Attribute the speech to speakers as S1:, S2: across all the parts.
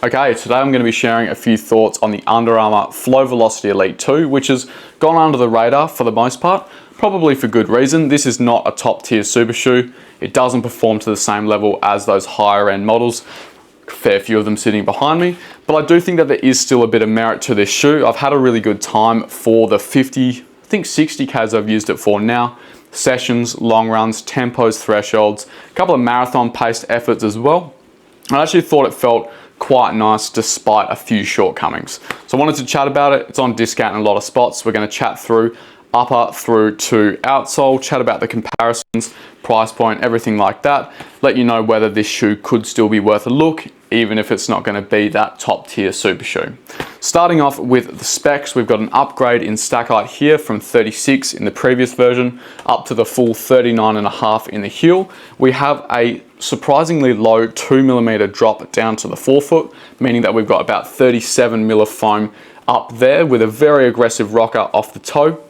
S1: Okay, today I'm going to be sharing a few thoughts on the Under Armour Flow Velociti Elite 2, which has gone under the radar for the most part, probably for good reason. This is not a top tier super shoe. It doesn't perform to the same level as those higher end models. Fair few of them sitting behind me, but I do think that there is still a bit of merit to this shoe. I've had a really good time for the 50, I think 60Ks I've used it for now. Sessions, long runs, tempos, thresholds, a couple of marathon paced efforts as well. I actually thought it felt quite nice despite a few shortcomings. So I wanted to chat about it. It's on discount in a lot of spots. We're going to chat through upper through to outsole, chat about the comparisons, price point, everything like that. Let you know whether this shoe could still be worth a look, even if it's not going to be that top tier super shoe. Starting off with the specs, we've got an upgrade in stack height here from 36 in the previous version up to the full 39.5 in the heel. We have a surprisingly low 2mm drop down to the forefoot, meaning that we've got about 37mm of foam up there with a very aggressive rocker off the toe.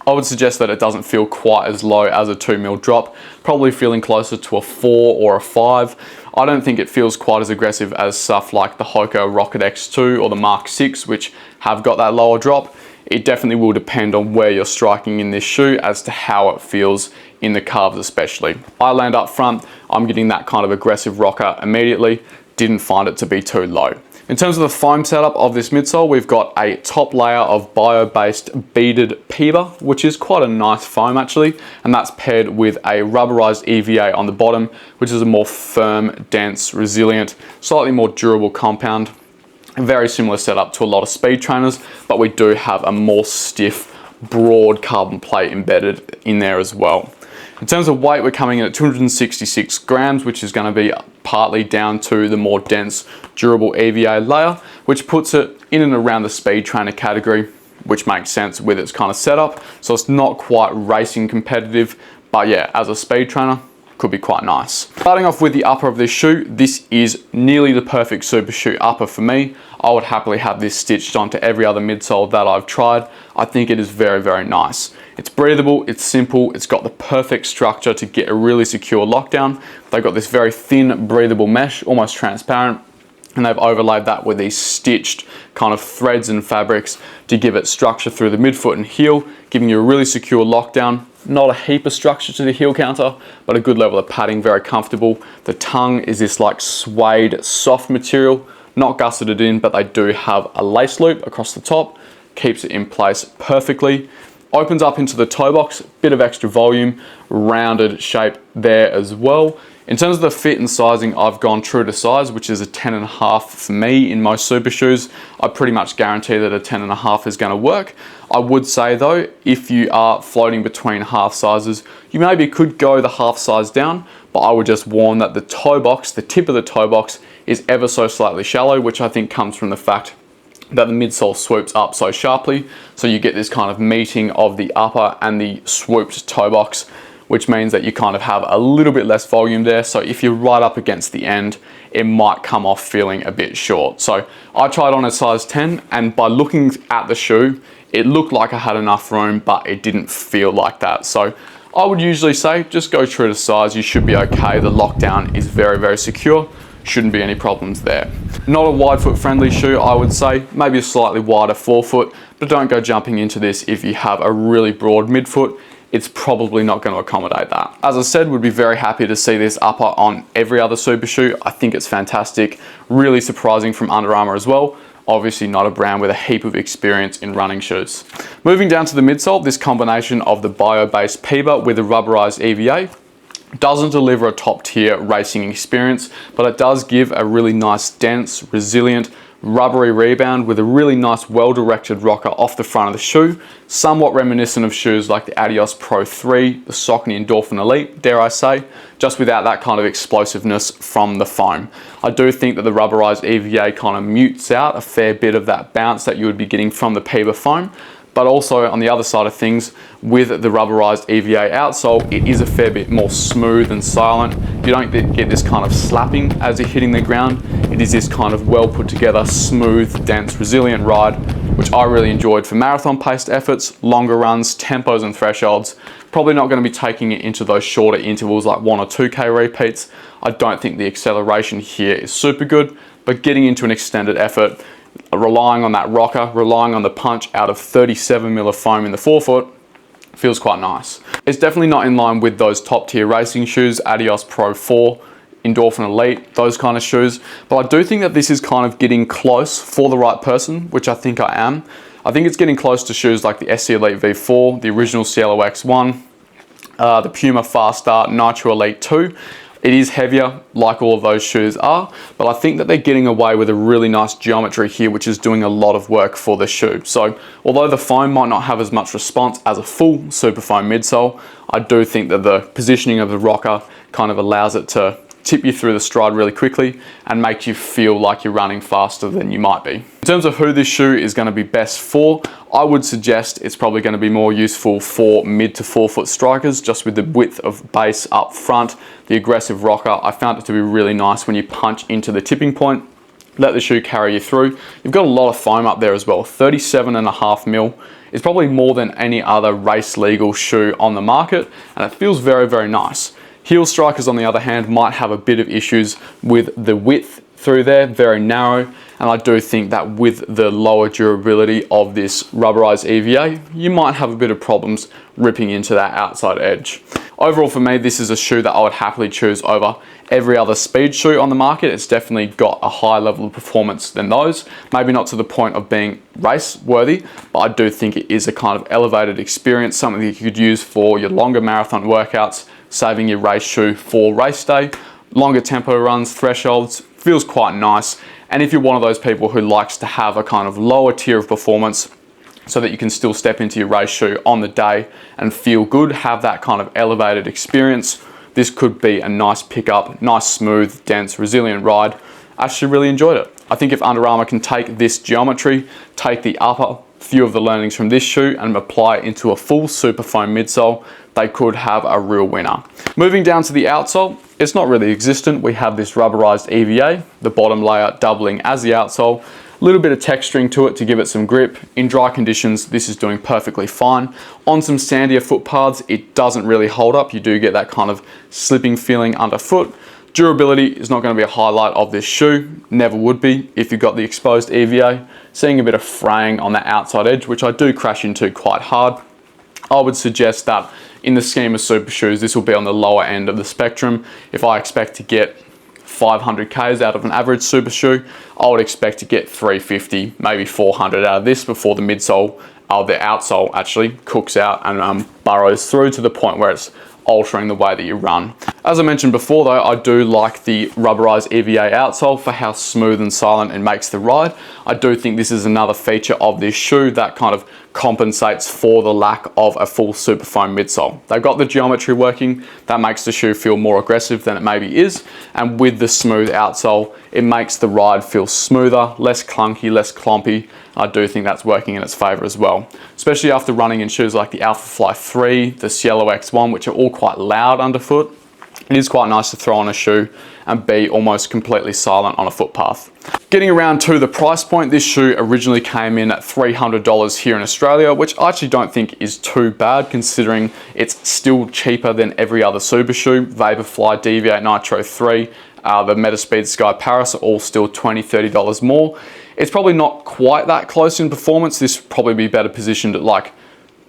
S1: I would suggest that it doesn't feel quite as low as a 2mm drop, probably feeling closer to a 4 or a 5. I don't think it feels quite as aggressive as stuff like the Hoka Rocket X2 or the Mark 6, which have got that lower drop. It definitely will depend on where you're striking in this shoe as to how it feels in the calves especially. I land up front, I'm getting that kind of aggressive rocker immediately, didn't find it to be too low. In terms of the foam setup of this midsole, we've got a top layer of bio-based beaded PEBA, which is quite a nice foam actually, and that's paired with a rubberized EVA on the bottom, which is a more firm, dense, resilient, slightly more durable compound. A very similar setup to a lot of speed trainers, but we do have a more stiff, broad carbon plate embedded in there as well. In terms of weight, we're coming in at 266 grams, which is going to be partly down to the more dense, durable EVA layer, which puts it in and around the speed trainer category, which makes sense with its kind of setup. So it's not quite racing competitive, but yeah, as a speed trainer, could be quite nice. Starting off with the upper of this shoe, this is nearly the perfect super shoe upper for me. I would happily have this stitched onto every other midsole that I've tried. I think it is very, very nice. It's breathable, it's simple, it's got the perfect structure to get a really secure lockdown. They've got this very thin, breathable mesh, almost transparent, and they've overlaid that with these stitched kind of threads and fabrics to give it structure through the midfoot and heel, giving you a really secure lockdown. Not a heap of structure to the heel counter, but a good level of padding, very comfortable. The tongue is this like suede, soft material, not gusseted in, but they do have a lace loop across the top, keeps it in place perfectly. Opens up into the toe box, bit of extra volume, rounded shape there as well. In terms of the fit and sizing, I've gone true to size, which is a 10.5 for me in most super shoes. I pretty much guarantee that a 10.5 is going to work. I would say though, if you are floating between half sizes, you maybe could go the half size down, but I would just warn that the toe box, the tip of the toe box is ever so slightly shallow, which I think comes from the fact that the midsole swoops up so sharply. So you get this kind of meeting of the upper and the swooped toe box, which means that you kind of have a little bit less volume there. So if you're right up against the end, it might come off feeling a bit short. So I tried on a size 10, and by looking at the shoe, it looked like I had enough room, but it didn't feel like that. So I would usually say just go true to size. You should be okay. The lockdown is very, very secure. Shouldn't be any problems there. Not a wide foot friendly shoe, I would say. Maybe a slightly wider forefoot, but don't go jumping into this if you have a really broad midfoot. It's probably not going to accommodate that. As I said, would be very happy to see this upper on every other super shoe. I think it's fantastic. Really surprising from Under Armour as well. Obviously not a brand with a heap of experience in running shoes. Moving down to the midsole, this combination of the bio-based PEBA with the rubberized EVA doesn't deliver a top tier racing experience, but it does give a really nice, dense, resilient, rubbery rebound with a really nice, well-directed rocker off the front of the shoe, somewhat reminiscent of shoes like the Adios Pro 3, the Saucony Endorphin Elite, dare I say, just without that kind of explosiveness from the foam. I do think that the rubberized EVA kind of mutes out a fair bit of that bounce that you would be getting from the PEBA foam, but also on the other side of things, with the rubberized EVA outsole, it is a fair bit more smooth and silent. You don't get this kind of slapping as you're hitting the ground. It is this kind of well put together, smooth, dense, resilient ride, which I really enjoyed for marathon paced efforts, longer runs, tempos and thresholds. Probably not going to be taking it into those shorter intervals like 1 or 2K repeats. I don't think the acceleration here is super good, but getting into an extended effort, relying on that rocker, relying on the punch out of 37 mil of foam in the forefoot, feels quite nice. It's definitely not in line with those top tier racing shoes, Adios Pro 4, Endorphin Elite, those kind of shoes, but I do think that this is kind of getting close for the right person, which I think I am. I think it's getting close to shoes like the SC Elite V4, the original Cielo X1, the Puma Fast Start Nitro Elite 2. It is heavier, like all of those shoes are, but I think that they're getting away with a really nice geometry here, which is doing a lot of work for the shoe. So although the foam might not have as much response as a full super foam midsole, I do think that the positioning of the rocker kind of allows it to tip you through the stride really quickly and make you feel like you're running faster than you might be. In terms of who this shoe is going to be best for, I would suggest it's probably going to be more useful for mid to forefoot strikers, just with the width of base up front, the aggressive rocker. I found it to be really nice when you punch into the tipping point, let the shoe carry you through. You've got a lot of foam up there as well, 37.5 mil. It's probably more than any other race legal shoe on the market, and it feels very, very nice. Heel strikers, on the other hand, might have a bit of issues with the width through there, very narrow, and I do think that with the lower durability of this rubberized EVA, you might have a bit of problems ripping into that outside edge. Overall for me, this is a shoe that I would happily choose over every other speed shoe on the market. It's definitely got a high level of performance than those, maybe not to the point of being race worthy, but I do think it is a kind of elevated experience, something that you could use for your longer marathon workouts, saving your race shoe for race day, longer tempo runs, thresholds, feels quite nice. And if you're one of those people who likes to have a kind of lower tier of performance so that you can still step into your race shoe on the day and feel good, have that kind of elevated experience, this could be a nice pickup, nice, smooth, dense, resilient ride. I actually really enjoyed it. I think if Under Armour can take this geometry, take the upper few of the learnings from this shoe and apply it into a full super foam midsole, they could have a real winner. Moving down to the outsole, it's not really existent. We have this rubberized EVA, the bottom layer doubling as the outsole, a little bit of texturing to it to give it some grip. In dry conditions, this is doing perfectly fine. On some sandier footpaths, it doesn't really hold up. You do get that kind of slipping feeling underfoot. Durability is not going to be a highlight of this shoe, never would be if you've got the exposed EVA. Seeing a bit of fraying on the outside edge, which I do crash into quite hard. I would suggest that in the scheme of super shoes, this will be on the lower end of the spectrum. If I expect to get 500 Ks out of an average super shoe, I would expect to get 350, maybe 400 out of this before the midsole, the outsole actually cooks out and burrows through to the point where it's altering the way that you run. As I mentioned before though, I do like the rubberized EVA outsole for how smooth and silent it makes the ride. I do think this is another feature of this shoe that kind of compensates for the lack of a full super foam midsole. They've got the geometry working, that makes the shoe feel more aggressive than it maybe is, and with the smooth outsole, it makes the ride feel smoother, less clunky, less clompy. I do think that's working in its favor as well, especially after running in shoes like the Alpha Fly 3, the Cielo X1, which are all quite loud underfoot. It is quite nice to throw on a shoe and be almost completely silent on a footpath. Getting around to the price point, this shoe originally came in at $300 here in Australia, which I actually don't think is too bad considering it's still cheaper than every other super shoe. Vaporfly, Deviate Nitro 3, the Metaspeed Sky Paris are all still $20, $30 more. It's probably not quite that close in performance. This would probably be better positioned at like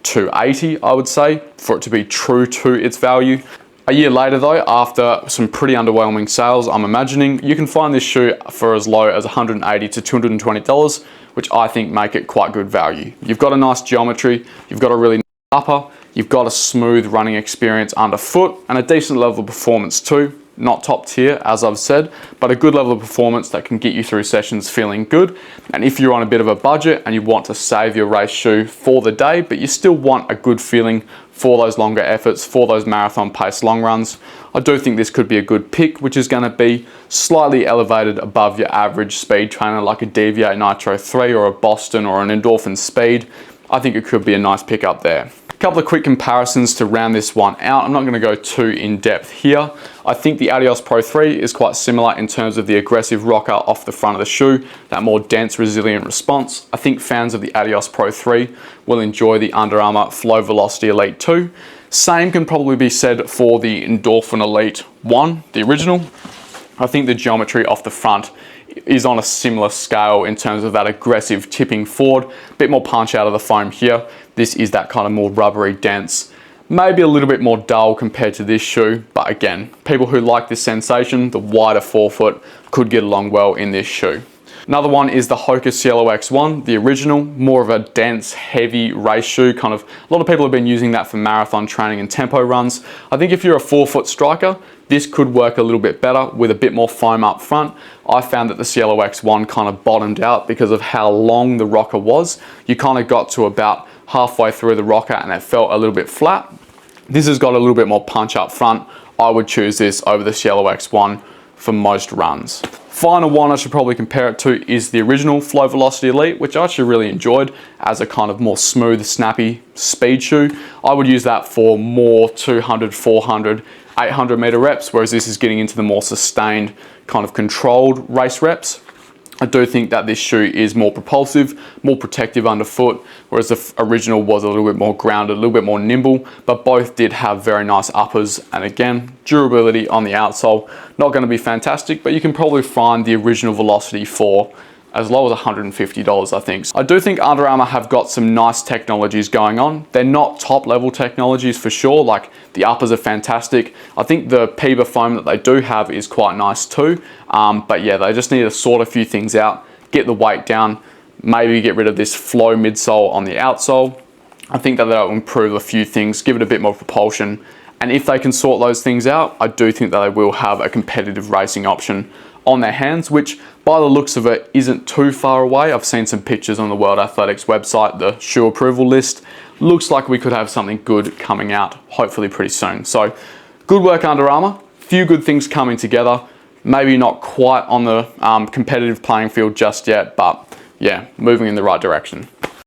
S1: $280, I would say, for it to be true to its value. A year later though, after some pretty underwhelming sales, I'm imagining, you can find this shoe for as low as $180 to $220, which I think make it quite good value. You've got a nice geometry, you've got a really nice upper, you've got a smooth running experience underfoot, and a decent level of performance too. Not top tier, as I've said, but a good level of performance that can get you through sessions feeling good. And if you're on a bit of a budget and you want to save your race shoe for the day, but you still want a good feeling for those longer efforts, for those marathon pace long runs, I do think this could be a good pick, which is going to be slightly elevated above your average speed trainer like a Deviate Nitro 3 or a Boston or an Endorphin Speed. I think it could be a nice pickup there. Couple of quick comparisons to round this one out. I'm not going to go too in depth here. I think the Adios Pro 3 is quite similar in terms of the aggressive rocker off the front of the shoe, that more dense, resilient response. I think fans of the Adios Pro 3 will enjoy the Under Armour Flow Velociti Elite 2. Same can probably be said for the Endorphin Elite 1, the original. I think the geometry off the front is on a similar scale in terms of that aggressive tipping forward, a bit more punch out of the foam here. This is that kind of more rubbery, dense, maybe a little bit more dull compared to this shoe, but again, people who like this sensation, the wider forefoot, could get along well in this shoe. Another one is the Hoka Cielo X1, the original, more of a dense, heavy race shoe. Kind of, a lot of people have been using that for marathon training and tempo runs. I think if you're a forefoot striker, this could work a little bit better with a bit more foam up front. I found that the Cielo X1 kind of bottomed out because of how long the rocker was. You kind of got to about halfway through the rocker and it felt a little bit flat. This has got a little bit more punch up front. I would choose this over the Cielo X1 for most runs. Final one I should probably compare it to is the original Flow Velociti Elite, which I actually really enjoyed as a kind of more smooth, snappy speed shoe. I would use that for more 200, 400, 800 meter reps, whereas this is getting into the more sustained, kind of controlled race reps. I do think that this shoe is more propulsive, more protective underfoot, whereas the original was a little bit more grounded, a little bit more nimble, but both did have very nice uppers. And again, durability on the outsole, not going to be fantastic, but you can probably find the original Velociti for as low as $150, I think. So I do think Under Armour have got some nice technologies going on. They're not top level technologies for sure, like the uppers are fantastic. I think the PEBA foam that they do have is quite nice too. But yeah, they just need to sort a few things out, get the weight down, maybe get rid of this flow midsole on the outsole. I think that will improve a few things, give it a bit more propulsion. And if they can sort those things out, I do think that they will have a competitive racing option on their hands, which by the looks of it isn't too far away. I've seen some pictures on the World Athletics website, the shoe approval list. Looks like we could have something good coming out hopefully pretty soon. So good work Under Armour, few good things coming together. Maybe not quite on the competitive playing field just yet, but yeah, moving in the right direction.